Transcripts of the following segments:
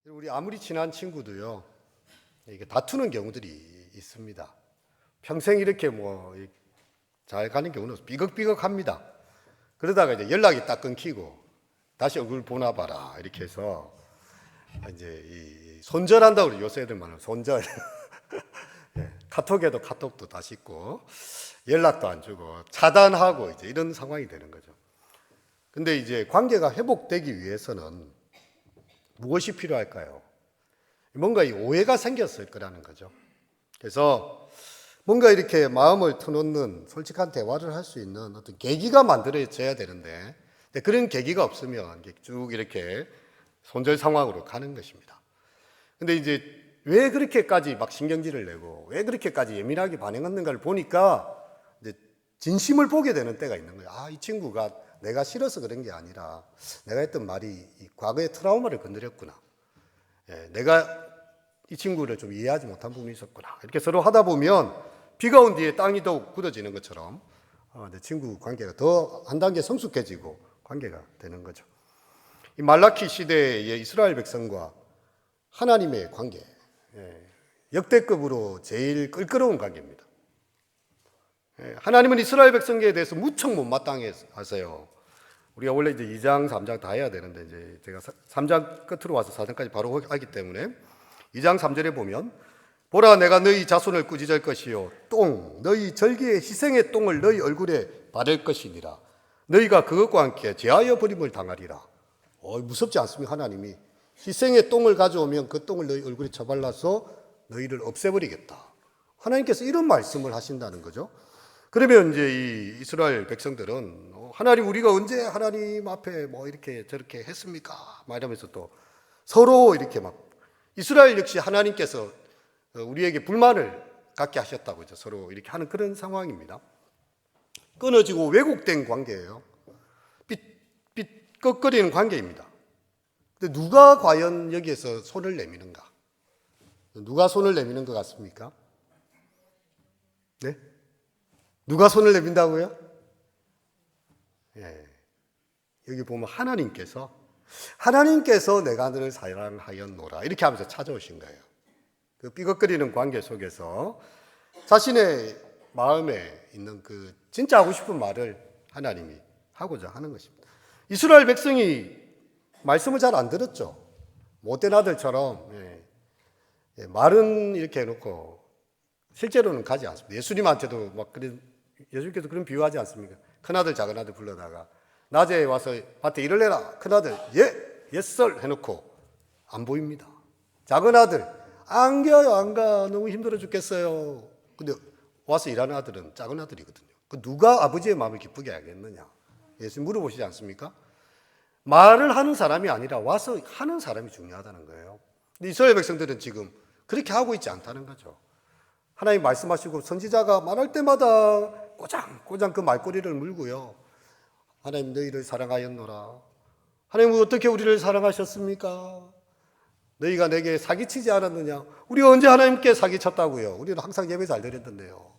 우리 아무리 친한 친구도요, 이게 다투는 경우들이 있습니다. 평생 이렇게 잘 가는 경우는 삐걱삐걱합니다. 그러다가 이제 연락이 딱 끊기고 다시 얼굴 보나 봐라 이렇게 해서 이제 이 손절한다고 그래요. 요새 애들 말하는 손절. 예, 카톡에도 카톡도 다 씻고 연락도 안 주고 차단하고 이제 이런 상황이 되는 거죠. 근데 이제 관계가 회복되기 위해서는 무엇이 필요할까요? 뭔가 이 오해가 생겼을 거라는 거죠. 그래서 뭔가 이렇게 마음을 터놓는 솔직한 대화를 할 수 있는 어떤 계기가 만들어져야 되는데 그런 계기가 없으면 쭉 이렇게 손절 상황으로 가는 것입니다. 근데 이제 왜 그렇게까지 막 신경질을 내고 왜 그렇게까지 예민하게 반응했는가를 보니까 이제 진심을 보게 되는 때가 있는 거예요. 아, 이 친구가 내가 싫어서 그런 게 아니라 내가 했던 말이 이 과거의 트라우마를 건드렸구나. 예, 내가 이 친구를 좀 이해하지 못한 부분이 있었구나. 이렇게 서로 하다 보면 비가 온 뒤에 땅이 더욱 굳어지는 것처럼 내 친구 관계가 더 한 단계 성숙해지고 관계가 되는 거죠. 이 말라키 시대의 이스라엘 백성과 하나님의 관계, 역대급으로 제일 끌끄러운 관계입니다. 하나님은 이스라엘 백성에 대해서 무척 못마땅해 하세요. 우리가 원래 이제 2장, 3장 다 해야 되는데 이제 제가 3장 끝으로 와서 4장까지 바로 하기 때문에 2장 3절에 보면 보라 내가 너희 자손을 꾸짖을 것이요 똥 너희 절기의 희생의 똥을 너희 얼굴에 바를 것이니라 너희가 그것과 함께 제하여 버림을 당하리라. 무섭지 않습니까? 하나님이 희생의 똥을 가져오면 그 똥을 너희 얼굴에 쳐발라서 너희를 없애버리겠다. 하나님께서 이런 말씀을 하신다는 거죠. 그러면 이제 이 이스라엘 백성들은 하나님 우리가 언제 하나님 앞에 이렇게 저렇게 했습니까? 막 이러면서 또 서로 이렇게 막 이스라엘 역시 하나님께서 우리에게 불만을 갖게 하셨다고 이제 서로 이렇게 하는 그런 상황입니다. 끊어지고 왜곡된 관계예요. 삐걱거리는 관계입니다. 근데 누가 과연 여기에서 손을 내미는가? 누가 손을 내미는 것 같습니까? 네? 누가 손을 내민다고요? 예. 여기 보면 하나님께서 내가 너를 사랑하였노라 이렇게 하면서 찾아오신 거예요. 그 삐걱거리는 관계 속에서 자신의 마음에 있는 그 진짜 하고 싶은 말을 하나님이 하고자 하는 것입니다. 이스라엘 백성이 말씀을 잘 안 들었죠. 못된 아들처럼 말은 이렇게 해놓고 실제로는 가지 않습니다. 예수님한테도 예수님께서 그런 비유하지 않습니까? 큰아들 작은아들 불러다가 낮에 와서 밭에 일을 해라. 큰아들 예썰 해놓고 안 보입니다. 작은아들 안 가요 안 가. 너무 힘들어 죽겠어요. 근데 와서 일하는 아들은 작은아들이거든요. 누가 아버지의 마음을 기쁘게 하겠느냐. 예수님 물어보시지 않습니까? 말을 하는 사람이 아니라 와서 하는 사람이 중요하다는 거예요. 근데 이스라엘 백성들은 지금 그렇게 하고 있지 않다는 거죠. 하나님 말씀하시고 선지자가 말할 때마다 꼬장꼬장 그 말꼬리를 물고요. 하나님 너희를 사랑하였노라. 하나님 어떻게 우리를 사랑하셨습니까? 너희가 내게 사기치지 않았느냐? 우리가 언제 하나님께 사기쳤다고요? 우리는 항상 예배 잘 드렸던데요.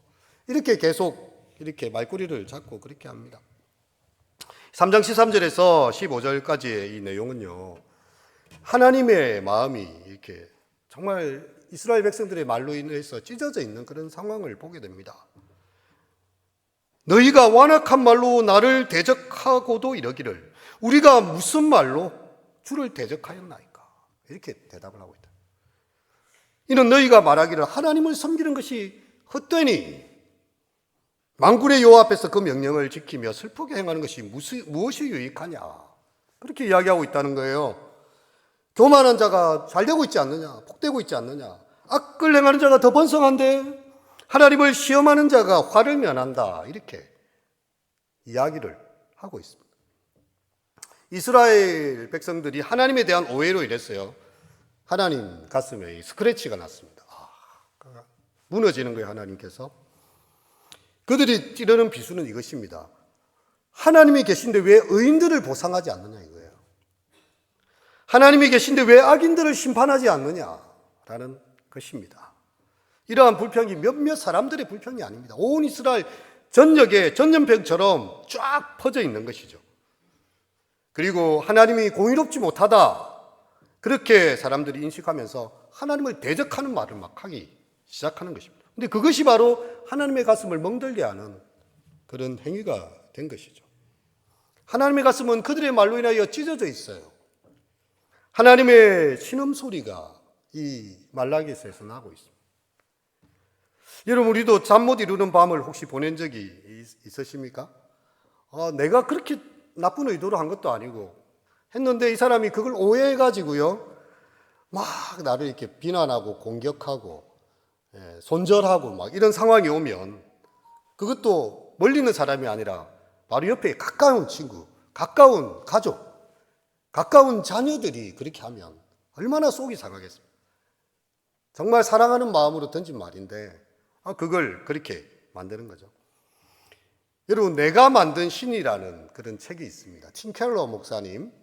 이렇게 계속 이렇게 말꼬리를 잡고 그렇게 합니다. 3장 13절에서 15절까지의 이 내용은요. 하나님의 마음이 이렇게 정말 이스라엘 백성들의 말로 인해서 찢어져 있는 그런 상황을 보게 됩니다. 너희가 완악한 말로 나를 대적하고도 이러기를 우리가 무슨 말로 주를 대적하였나이까? 이렇게 대답을 하고 있다. 이는 너희가 말하기를 하나님을 섬기는 것이 헛되니 만군의 여호와 앞에서 그 명령을 지키며 슬프게 행하는 것이 무엇이 유익하냐? 그렇게 이야기하고 있다는 거예요. 교만한 자가 잘 되고 있지 않느냐? 복되고 있지 않느냐? 악을 행하는 자가 더 번성한데 하나님을 시험하는 자가 화를 면한다. 이렇게 이야기를 하고 있습니다. 이스라엘 백성들이 하나님에 대한 오해로 인했어요. 하나님 가슴에 스크래치가 났습니다. 무너지는 거예요, 하나님께서. 그들이 찌르는 비수는 이것입니다. 하나님이 계신데 왜 의인들을 보상하지 않느냐 이거예요. 하나님이 계신데 왜 악인들을 심판하지 않느냐라는 것입니다. 이러한 불평이 몇몇 사람들의 불평이 아닙니다. 온 이스라엘 전역에 전염병처럼 쫙 퍼져 있는 것이죠. 그리고 하나님이 공의롭지 못하다. 그렇게 사람들이 인식하면서 하나님을 대적하는 말을 막 하기 시작하는 것입니다. 근데 그것이 바로 하나님의 가슴을 멍들게 하는 그런 행위가 된 것이죠. 하나님의 가슴은 그들의 말로 인하여 찢어져 있어요. 하나님의 신음소리가 이 말라기에서 나고 있습니다. 여러분, 우리도 잠 못 이루는 밤을 혹시 보낸 적이 있으십니까? 내가 그렇게 나쁜 의도로 한 것도 아니고 했는데 이 사람이 그걸 오해해가지고요, 막 나를 이렇게 비난하고 공격하고 손절하고 막 이런 상황이 오면, 그것도 멀리 있는 사람이 아니라 바로 옆에 가까운 친구, 가까운 가족, 가까운 자녀들이 그렇게 하면 얼마나 속이 상하겠습니까? 정말 사랑하는 마음으로 던진 말인데 그걸 그렇게 만드는 거죠. 여러분, 내가 만든 신이라는 그런 책이 있습니다. 팀 켈러 목사님,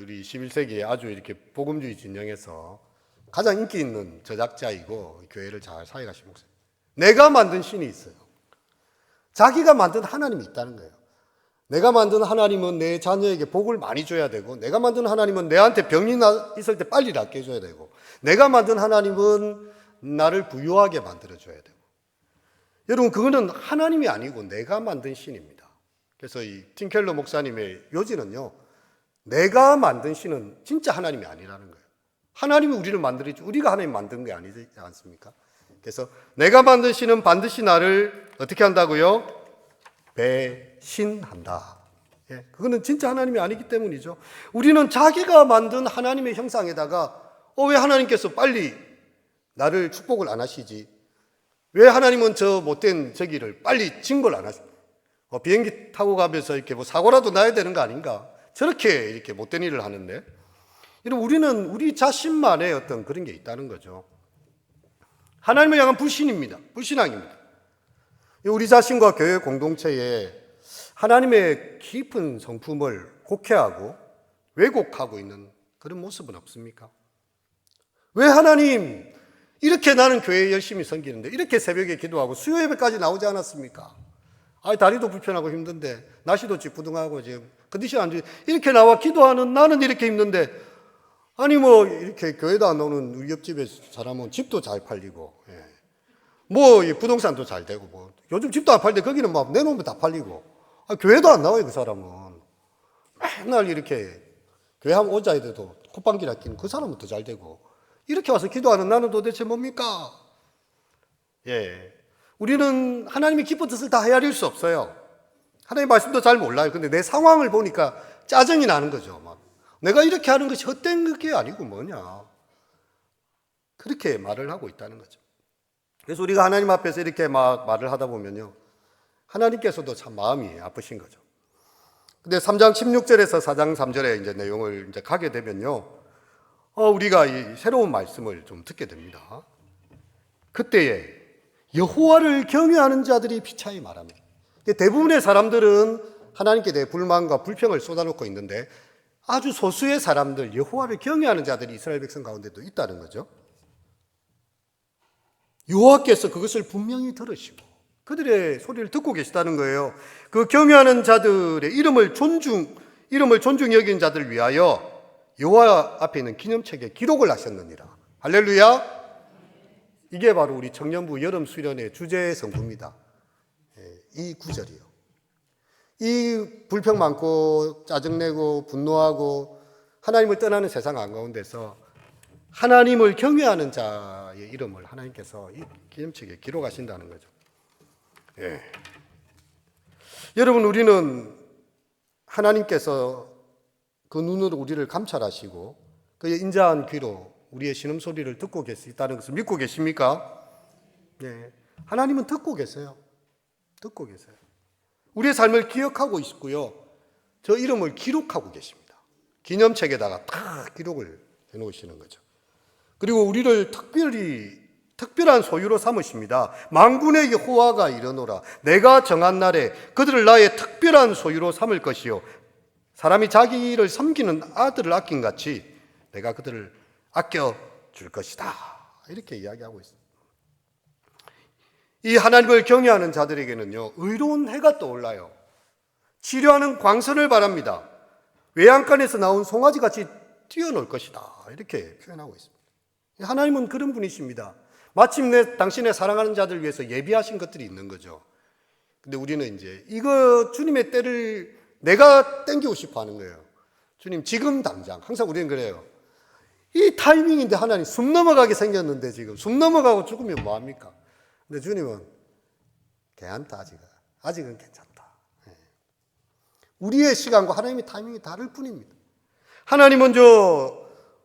우리 21세기에 아주 이렇게 복음주의 진영에서 가장 인기 있는 저작자이고 교회를 잘 사역하신 목사님. 내가 만든 신이 있어요. 자기가 만든 하나님이 있다는 거예요. 내가 만든 하나님은 내 자녀에게 복을 많이 줘야 되고, 내가 만든 하나님은 내한테 병이 있을 때 빨리 낫게 해줘야 되고, 내가 만든 하나님은 나를 부유하게 만들어줘야 되고. 여러분, 그거는 하나님이 아니고 내가 만든 신입니다. 그래서 이 팀 켈러 목사님의 요지는요, 내가 만든 신은 진짜 하나님이 아니라는 거예요. 하나님이 우리를 만들었지 우리가 하나님 만든 게 아니지 않습니까? 그래서 내가 만든 신은 반드시 나를 어떻게 한다고요? 배신한다. 그거는 진짜 하나님이 아니기 때문이죠. 우리는 자기가 만든 하나님의 형상에다가 왜 하나님께서 빨리 나를 축복을 안 하시지? 왜 하나님은 저 못된 저기를 빨리 징벌 안 하시지? 비행기 타고 가면서 이렇게 사고라도 나야 되는 거 아닌가? 저렇게 이렇게 못된 일을 하는데, 우리는 우리 자신만의 어떤 그런 게 있다는 거죠. 하나님을 향한 불신입니다. 불신앙입니다. 우리 자신과 교회 공동체에 하나님의 깊은 성품을 곡해하고 왜곡하고 있는 그런 모습은 없습니까? 왜 하나님, 이렇게 나는 교회에 열심히 섬기는데 이렇게 새벽에 기도하고 수요 예배까지 나오지 않았습니까? 다리도 불편하고 힘든데, 날씨도 찌뿌둥하고 지금 컨디션 안 좋지, 이렇게 나와 기도하는 나는 이렇게 힘든데, 이렇게 교회도 안 오는 우리 옆집에 사람은 집도 잘 팔리고, 부동산도 잘 되고, 요즘 집도 안 팔는데 거기는 막 내놓으면 다 팔리고, 교회도 안 나와요, 그 사람은. 맨날 이렇게 교회 한번 오자 해도 콧방귀나 끼는 그 사람은 더 잘 되고, 이렇게 와서 기도하는 나는 도대체 뭡니까? 우리는 하나님의 기쁜 뜻을 다 헤아릴 수 없어요. 하나님의 말씀도 잘 몰라요. 근데 내 상황을 보니까 짜증이 나는 거죠. 내가 이렇게 하는 것이 헛된 게 아니고 뭐냐. 그렇게 말을 하고 있다는 거죠. 그래서 우리가 하나님 앞에서 이렇게 말을 하다 보면요, 하나님께서도 참 마음이 아프신 거죠. 근데 3장 16절에서 4장 3절의 이제 내용을 이제 가게 되면요, 우리가 이 새로운 말씀을 좀 듣게 됩니다. 그때에 여호와를 경외하는 자들이 피차에 말합니다. 대부분의 사람들은 하나님께 대해 불만과 불평을 쏟아놓고 있는데, 아주 소수의 사람들, 여호와를 경외하는 자들이 이스라엘 백성 가운데도 있다는 거죠. 여호와께서 그것을 분명히 들으시고 그들의 소리를 듣고 계시다는 거예요. 그 경외하는 자들의 이름을 존중히 여기는 자들을 위하여 여호와 앞에 있는 기념책에 기록을 하셨느니라. 할렐루야. 이게 바로 우리 청년부 여름 수련의 주제 성구입니다. 이 구절이요. 이 불평 많고 짜증내고 분노하고 하나님을 떠나는 세상 한가운데서 하나님을 경외하는 자의 이름을 하나님께서 이 기념책에 기록하신다는 거죠. 여러분, 우리는 하나님께서 그 눈으로 우리를 감찰하시고 그의 인자한 귀로 우리의 신음소리를 듣고 계시다는 것을 믿고 계십니까? 하나님은 듣고 계세요. 듣고 계세요. 우리의 삶을 기억하고 있고요, 저 이름을 기록하고 계십니다. 기념책에다가 다 기록을 해놓으시는 거죠. 그리고 우리를 특별한 소유로 삼으십니다. 만군의 여호와가 이르노라. 내가 정한 날에 그들을 나의 특별한 소유로 삼을 것이요, 사람이 자기를 섬기는 아들을 아낀 같이 내가 그들을 아껴 줄 것이다. 이렇게 이야기하고 있습니다. 이 하나님을 경외하는 자들에게는요, 의로운 해가 떠올라요. 치료하는 광선을 바랍니다. 외양간에서 나온 송아지같이 뛰어놀 것이다. 이렇게 표현하고 있습니다. 하나님은 그런 분이십니다. 마침내 당신의 사랑하는 자들 위해서 예비하신 것들이 있는 거죠. 근데 우리는 이제 이거 주님의 때를 내가 땡기고 싶어 하는 거예요. 주님 지금 당장. 항상 우리는 그래요. 이 타이밍인데 하나님 숨 넘어가게 생겼는데 지금 숨 넘어가고 죽으면 뭐합니까? 근데 주님은 괜찮다 아직은 괜찮다. 우리의 시간과 하나님의 타이밍이 다를 뿐입니다. 하나님은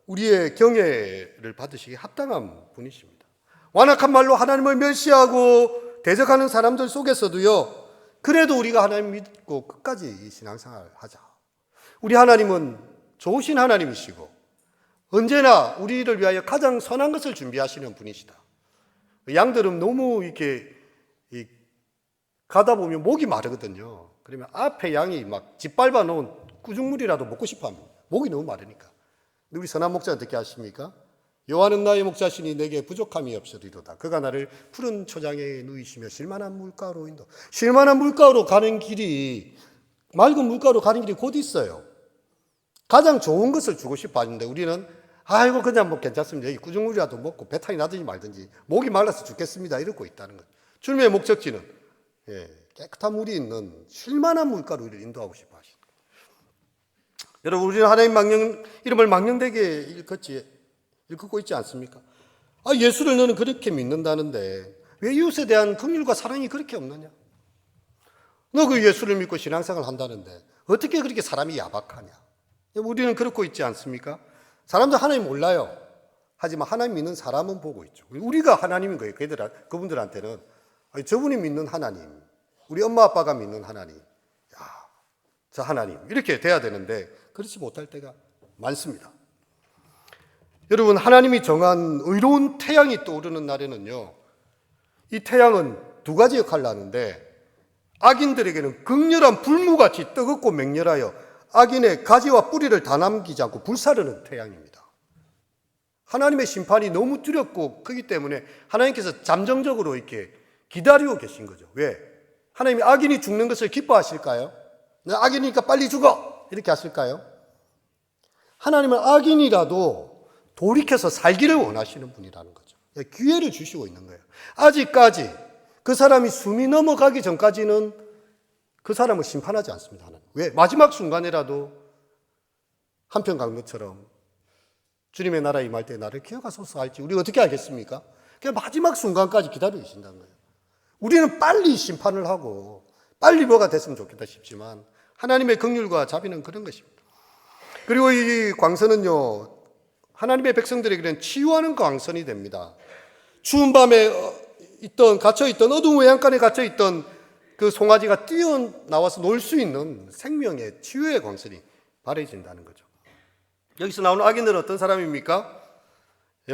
우리의 경외를 받으시기에 합당한 분이십니다. 완악한 말로 하나님을 멸시하고 대적하는 사람들 속에서도요, 그래도 우리가 하나님 믿고 끝까지 신앙생활을 하자. 우리 하나님은 좋으신 하나님이시고 언제나 우리를 위하여 가장 선한 것을 준비하시는 분이시다. 양들은 너무 이렇게 가다 보면 목이 마르거든요. 그러면 앞에 양이 막 짓밟아 놓은 꾸중물이라도 먹고 싶어 합니다. 목이 너무 마르니까. 근데 우리 선한 목자는 어떻게 하십니까? 여호와는 나의 목자시니 내게 부족함이 없으리로다. 그가 나를 푸른 초장에 누이시며 쉴만한 물가로 인도. 쉴만한 물가로 가는 길이, 맑은 물가로 가는 길이 곧 있어요. 가장 좋은 것을 주고 싶어 하는데 우리는 아이고 그냥 뭐 괜찮습니다. 여기 꾸중물이라도 먹고 배탈이 나든지 말든지 목이 말라서 죽겠습니다. 이러고 있다는 거죠. 주님의 목적지는 깨끗한 물이 있는 쉴만한 물가로 우리를 인도하고 싶어 하시는 거예요. 여러분, 우리는 하나님 이름을 망령되게 일컫고 있지 않습니까? 예수를 너는 그렇게 믿는다는데 왜 이웃에 대한 긍휼과 사랑이 그렇게 없느냐? 너 그 예수를 믿고 신앙생활을 한다는데 어떻게 그렇게 사람이 야박하냐? 우리는 그렇고 있지 않습니까? 사람들 하나님 몰라요. 하지만 하나님 믿는 사람은 보고 있죠. 우리가 하나님인 거예요. 그분들한테는 저분이 믿는 하나님, 우리 엄마 아빠가 믿는 하나님, 저 하나님 이렇게 돼야 되는데 그렇지 못할 때가 많습니다. 여러분, 하나님이 정한 의로운 태양이 떠오르는 날에는요, 이 태양은 두 가지 역할을 하는데 악인들에게는 극렬한 불무같이 뜨겁고 맹렬하여 악인의 가지와 뿌리를 다 남기지 않고 불사르는 태양입니다. 하나님의 심판이 너무 두렵고 크기 때문에 하나님께서 잠정적으로 이렇게 기다리고 계신 거죠. 왜? 하나님이 악인이 죽는 것을 기뻐하실까요? 악인이니까 빨리 죽어! 이렇게 하실까요? 하나님은 악인이라도 돌이켜서 살기를 원하시는 분이라는 거죠. 기회를 주시고 있는 거예요. 아직까지 그 사람이 숨이 넘어가기 전까지는 그 사람을 심판하지 않습니다. 하나님. 왜? 마지막 순간에라도 한편 간 것처럼 주님의 나라 임할 때 나를 기억하소서 할지 우리가 어떻게 알겠습니까? 그냥 마지막 순간까지 기다리고 계신다는 거예요. 우리는 빨리 심판을 하고 빨리 뭐가 됐으면 좋겠다 싶지만 하나님의 긍휼과 자비는 그런 것입니다. 그리고 이 광선은요, 하나님의 백성들에게는 치유하는 광선이 됩니다. 추운 밤에 갇혀있던 어두운 외양간에 갇혀있던 그 송아지가 뛰어나와서 놀 수 있는 생명의 치유의 광선이 발해진다는 거죠. 여기서 나오는 악인들은 어떤 사람입니까?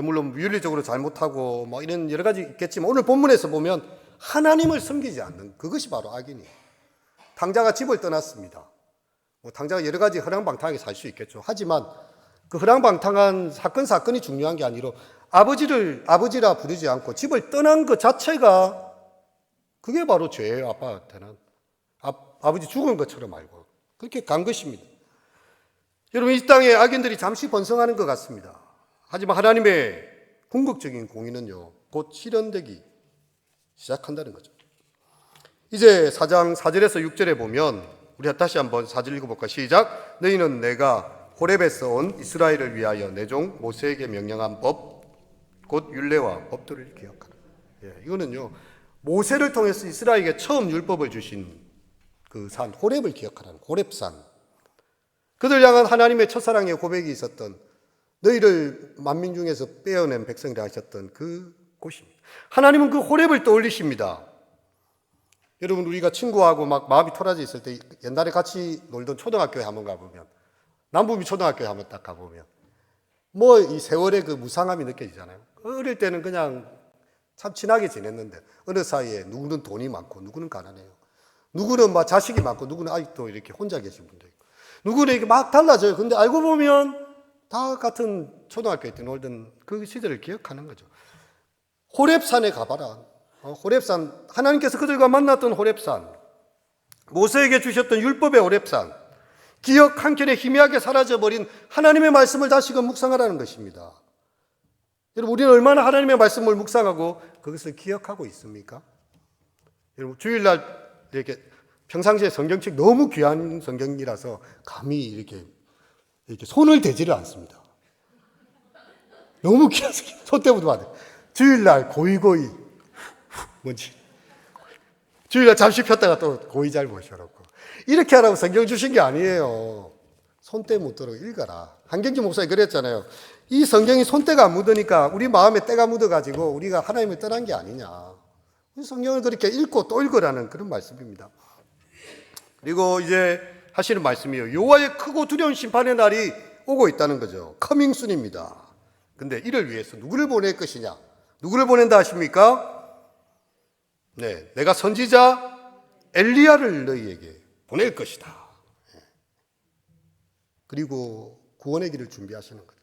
물론 윤리적으로 잘못하고 뭐 이런 여러 가지 있겠지만 오늘 본문에서 보면 하나님을 섬기지 않는 그것이 바로 악인이에요. 탕자가 집을 떠났습니다. 탕자가 여러 가지 허랑방탕하게 살 수 있겠죠. 하지만 그 허랑방탕한 사건이 중요한 게 아니라 아버지라 부르지 않고 집을 떠난 것 자체가 그게 바로 죄예요. 아빠한테는 아버지 죽은 것처럼 알고 그렇게 간 것입니다. 여러분, 이 땅에 악인들이 잠시 번성하는 것 같습니다. 하지만 하나님의 궁극적인 공의는요, 곧 실현되기 시작한다는 거죠. 이제 4장 4절에서 6절에 보면 우리 다시 한번 4절 읽어볼까? 시작. 너희는 내가 호렙에서 온 이스라엘을 위하여 내 종 모세에게 명령한 법, 곧 율례와 법도를 기억하라. 이거는요, 모세를 통해서 이스라엘에게 처음 율법을 주신 그 산 호렙을 기억하라는 호렙산. 그들 향한 하나님의 첫사랑의 고백이 있었던, 너희를 만민 중에서 빼어낸 백성이라 하셨던 그 곳입니다. 하나님은 그 호렙을 떠올리십니다. 여러분, 우리가 친구하고 막 마음이 토라져 있을 때 옛날에 같이 놀던 초등학교에 한번 가보면, 남부미 초등학교에 한번 딱 가보면 뭐 이 세월의 그 무상함이 느껴지잖아요. 어릴 때는 그냥 참 친하게 지냈는데 어느 사이에 누구는 돈이 많고 누구는 가난해요. 누구는 막 자식이 많고 누구는 아직도 이렇게 혼자 계신 분도 있고 누구는 이렇게 막 달라져요. 근데 알고 보면 다 같은 초등학교 때 놀던 그 시절을 기억하는 거죠. 호렙산에 가봐라. 호렙산, 하나님께서 그들과 만났던 호렙산, 모세에게 주셨던 율법의 호렙산, 기억 한켠에 희미하게 사라져버린 하나님의 말씀을 다시금 묵상하라는 것입니다. 여러분, 우리는 얼마나 하나님의 말씀을 묵상하고 그것을 기억하고 있습니까? 여러분, 주일날 이렇게 평상시에 성경책 너무 귀한 성경이라서 감히 이렇게 손을 대지를 않습니다. 너무 귀한 성경, 손때부터 받아요. 주일날 고이고이, 뭔지. 주일날 잠시 폈다가 또 고이 잘 보셔놓고. 이렇게 하라고 성경 주신 게 아니에요. 손때 묻도록 읽어라. 한경주 목사님 그랬잖아요. 이 성경이 손때가 안 묻으니까 우리 마음에 때가 묻어가지고 우리가 하나님을 떠난 게 아니냐. 성경을 그렇게 읽고 또 읽으라는 그런 말씀입니다. 그리고 이제 하시는 말씀이에요. 여호와의 크고 두려운 심판의 날이 오고 있다는 거죠. 커밍순입니다. 근데 이를 위해서 누구를 보낼 것이냐? 누구를 보낸다 하십니까? 네, 내가 선지자 엘리야를 너희에게 보낼 것이다. 그리고 구원의 길을 준비하시는 거죠.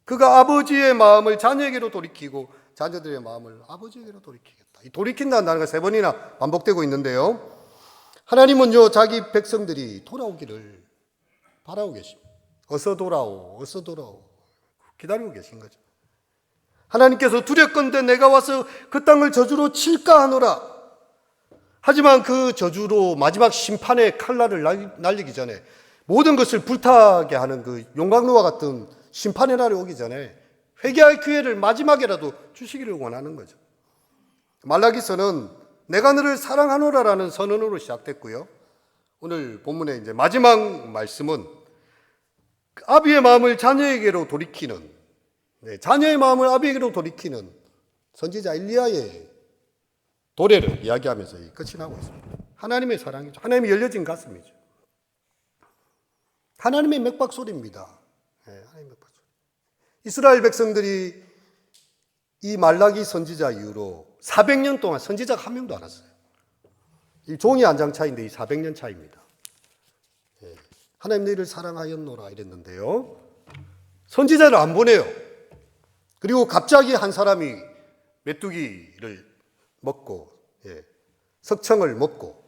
그가 아버지의 마음을 자녀에게로 돌이키고 자녀들의 마음을 아버지에게로 돌이키겠다. 이 돌이킨다는 단어가 3번이나 반복되고 있는데요. 하나님은요, 자기 백성들이 돌아오기를 바라고 계십니다. 어서 돌아오, 어서 돌아오. 기다리고 계신 거죠. 하나님께서 두렵건대 내가 와서 그 땅을 저주로 칠까 하노라. 하지만 그 저주로 마지막 심판의 칼날을 날리기 전에 모든 것을 불타게 하는 그 용광로와 같은 심판의 날이 오기 전에 회개할 기회를 마지막에라도 주시기를 원하는 거죠. 말라기서는 내가 너를 사랑하노라라는 선언으로 시작됐고요. 오늘 본문의 이제 마지막 말씀은 아비의 마음을 자녀에게로 돌이키는, 자녀의 마음을 아비에게로 돌이키는 선지자 엘리야의 도래를 이야기하면서 끝이 나고 있습니다. 하나님의 사랑이죠. 하나님의 열려진 가슴이죠. 하나님의 맥박소리입니다. 하나님의 맥박소리. 이스라엘 백성들이 이 말라기 선지자 이후로 400년 동안 선지자가 한 명도 안 왔어요. 이 종이 한 장 차이인데 이 400년 차이입니다. 하나님 너희를 사랑하였노라 이랬는데요. 선지자를 안 보내요. 그리고 갑자기 한 사람이 메뚜기를 먹고 석청을 먹고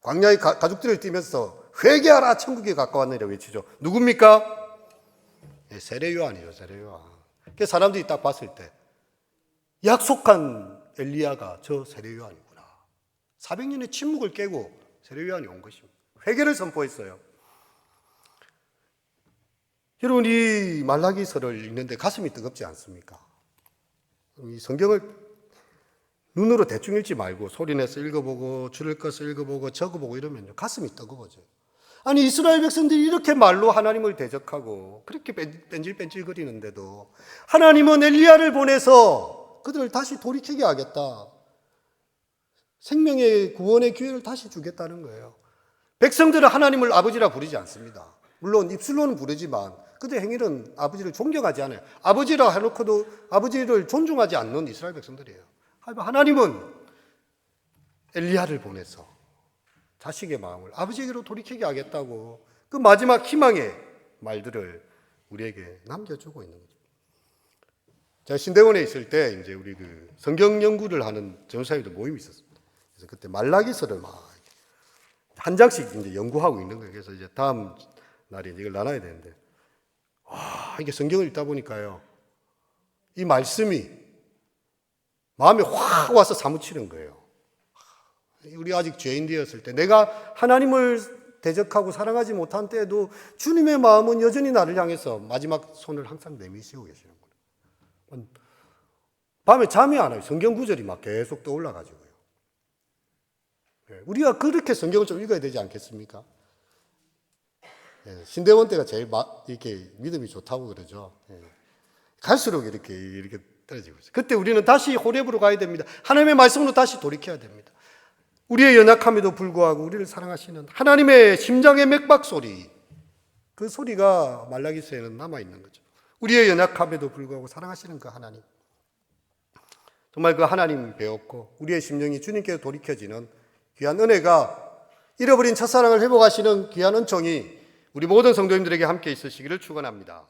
광야의 가죽들을 띠면서 회개하라 천국에 가까웠느니라 외치죠. 누굽니까? 세례 요한이에요. 세례 요한. 그 사람들이 딱 봤을 때 약속한 엘리야가 저 세례 요한이구나. 400년의 침묵을 깨고 세례 요한이 온 것입니다. 회개를 선포했어요. 여러분, 이 말라기서를 읽는데 가슴이 뜨겁지 않습니까? 이 성경을 눈으로 대충 읽지 말고 소리내서 읽어보고 줄일 것을 읽어보고 적어보고 이러면 가슴이 뜨거워져요. 아니, 이스라엘 백성들이 이렇게 말로 하나님을 대적하고 그렇게 뺀질뺀질거리는데도 하나님은 엘리야를 보내서 그들을 다시 돌이키게 하겠다. 생명의 구원의 기회를 다시 주겠다는 거예요. 백성들은 하나님을 아버지라 부르지 않습니다. 물론 입술로는 부르지만 그들의 행위는 아버지를 존경하지 않아요. 아버지라 해놓고도 아버지를 존중하지 않는 이스라엘 백성들이에요. 하나님은 엘리야를 보내서 자식의 마음을 아버지에게로 돌이키게 하겠다고 그 마지막 희망의 말들을 우리에게 남겨주고 있는 거죠. 제가 신대원에 있을 때 이제 우리 그 성경 연구를 하는 전사님들 모임이 있었습니다. 그래서 그때 말라기서를 막 한 장씩 이제 연구하고 있는 거예요. 그래서 이제 다음 날에 이걸 나눠야 되는데, 와, 이게 성경을 읽다 보니까요, 이 말씀이 마음에 확 와서 사무치는 거예요. 우리 아직 죄인 되었을 때, 내가 하나님을 대적하고 사랑하지 못한 때에도 주님의 마음은 여전히 나를 향해서 마지막 손을 항상 내미시고 계시는 거예요. 밤에 잠이 안 와요. 성경 구절이 막 계속 떠올라가지고요. 우리가 그렇게 성경을 좀 읽어야 되지 않겠습니까? 신대원 때가 제일 이렇게 믿음이 좋다고 그러죠. 갈수록 이렇게 떨어지고 있어요. 그때 우리는 다시 호렙으로 가야 됩니다. 하나님의 말씀으로 다시 돌이켜야 됩니다. 우리의 연약함에도 불구하고 우리를 사랑하시는 하나님의 심장의 맥박 소리, 그 소리가 말라기서에는 남아있는 거죠. 우리의 연약함에도 불구하고 사랑하시는 그 하나님, 정말 그 하나님 배웠고 우리의 심령이 주님께 돌이켜지는 귀한 은혜가, 잃어버린 첫사랑을 회복하시는 귀한 은총이 우리 모든 성도님들에게 함께 있으시기를 축원합니다.